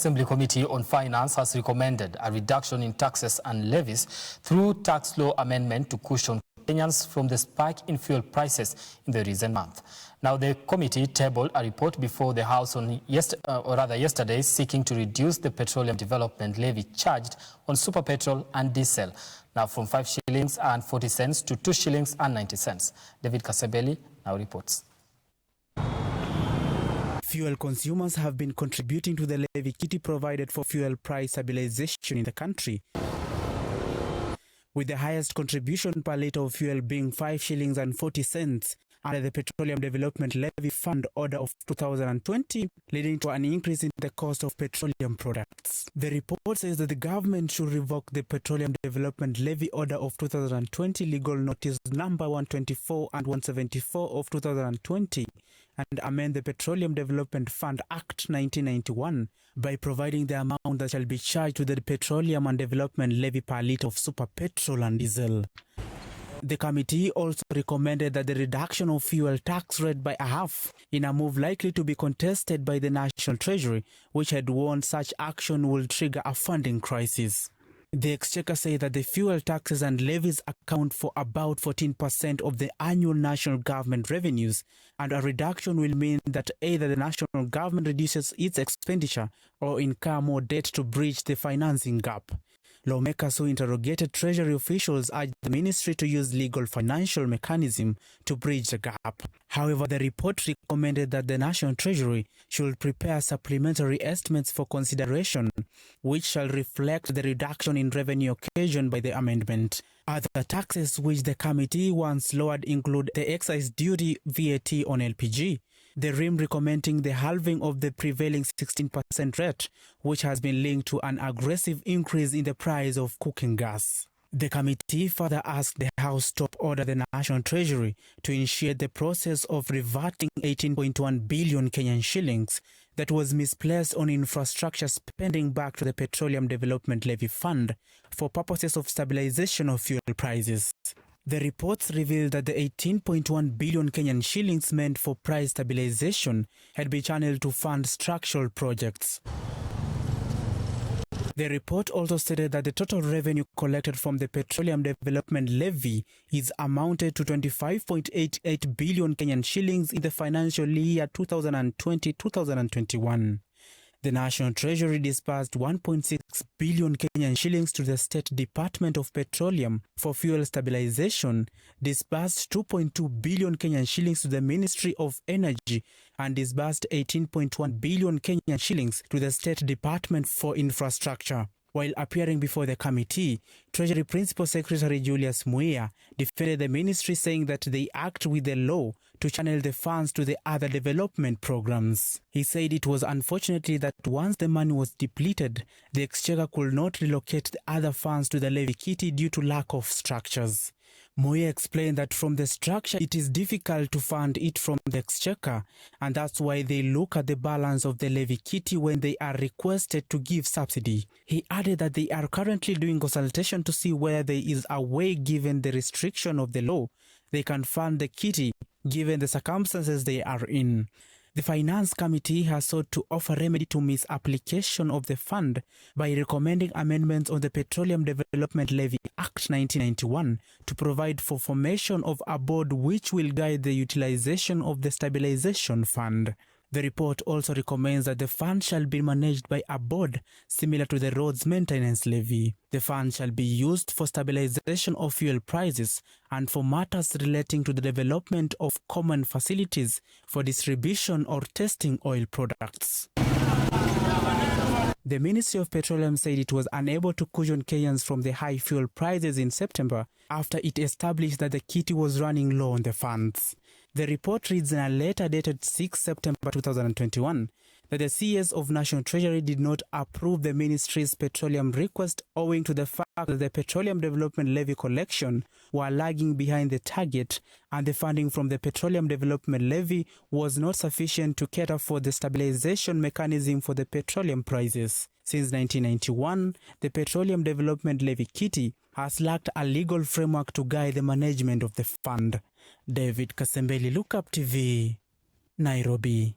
Assembly Committee on Finance has recommended a reduction in taxes and levies through tax law amendment to cushion Kenyans from the spike in fuel prices in the recent month. Now, the committee tabled a report before the House on yesterday seeking to reduce the petroleum development levy charged on super petrol and diesel, now from 5 shillings and 40 cents to 2 shillings and 90 cents. David Kasebeli now reports. Fuel consumers have been contributing to the levy kitty provided for fuel price stabilization in the country, with the highest contribution per litre of fuel being 5 shillings and 40 cents under the Petroleum Development Levy Fund Order of 2020, leading to an increase in the cost of petroleum products. The report says that the government should revoke the Petroleum Development Levy Order of 2020 Legal Notice number 124 and 174 of 2020 and amend the Petroleum Development Fund Act 1991 by providing the amount that shall be charged to the Petroleum and Development Levy per litre of super petrol and diesel. The committee also recommended that the reduction of fuel tax rate by a half, in a move likely to be contested by the National Treasury, which had warned such action will trigger a funding crisis. The Exchequer said that the fuel taxes and levies account for about 14% of the annual national government revenues, and a reduction will mean that either the national government reduces its expenditure or incur more debt to bridge the financing gap. Lawmakers who interrogated Treasury officials urged the ministry to use legal financial mechanism to bridge the gap. However, the report recommended that the National Treasury should prepare supplementary estimates for consideration, which shall reflect the reduction in revenue occasioned by the amendment. Other taxes which the committee once lowered include the excise duty VAT on LPG, the RIM recommending the halving of the prevailing 16% rate, which has been linked to an aggressive increase in the price of cooking gas. The committee further asked the House to order the National Treasury to initiate the process of reverting 18.1 billion Kenyan shillings that was misplaced on infrastructure spending back to the Petroleum Development Levy Fund for purposes of stabilization of fuel prices. The reports revealed that the 18.1 billion Kenyan shillings meant for price stabilization had been channeled to fund structural projects. The report also stated that the total revenue collected from the Petroleum Development Levy is amounted to 25.88 billion Kenyan shillings in the financial year 2020-2021. The National Treasury disbursed 1.6 billion Kenyan shillings to the State Department of Petroleum for fuel stabilization, disbursed 2.2 billion Kenyan shillings to the Ministry of Energy, and disbursed 18.1 billion Kenyan shillings to the State Department for Infrastructure. While appearing before the committee, Treasury Principal Secretary Julius Muia defended the ministry, saying that they act with the law to channel the funds to the other development programs. He said it was unfortunately that once the money was depleted, the Exchequer could not relocate the other funds to the levy kitty due to lack of structures. Muia explained that from the structure it is difficult to fund it from the Exchequer, and that's why they look at the balance of the levy kitty when they are requested to give subsidy. He added that they are currently doing consultation to see whether there is a way, given the restriction of the law, they can fund the kitty given the circumstances they are in. The Finance Committee has sought to offer remedy to misapplication of the fund by recommending amendments on the Petroleum Development Levy Act 1991 to provide for formation of a board which will guide the utilization of the stabilization fund. The report also recommends that the fund shall be managed by a board similar to the roads maintenance levy. The fund shall be used for stabilization of fuel prices and for matters relating to the development of common facilities for distribution or testing oil products. The Ministry of Petroleum said it was unable to cushion Kenyans from the high fuel prices in September after it established that the kitty was running low on the funds. The report reads in a letter dated 6 September 2021 that the CS of National Treasury did not approve the ministry's petroleum request owing to the fact that the Petroleum Development Levy collection were lagging behind the target and the funding from the Petroleum Development Levy was not sufficient to cater for the stabilization mechanism for the petroleum prices. Since 1991, the Petroleum Development Levy kitty has lacked a legal framework to guide the management of the fund. David Kasebeli, Lookup TV, Nairobi.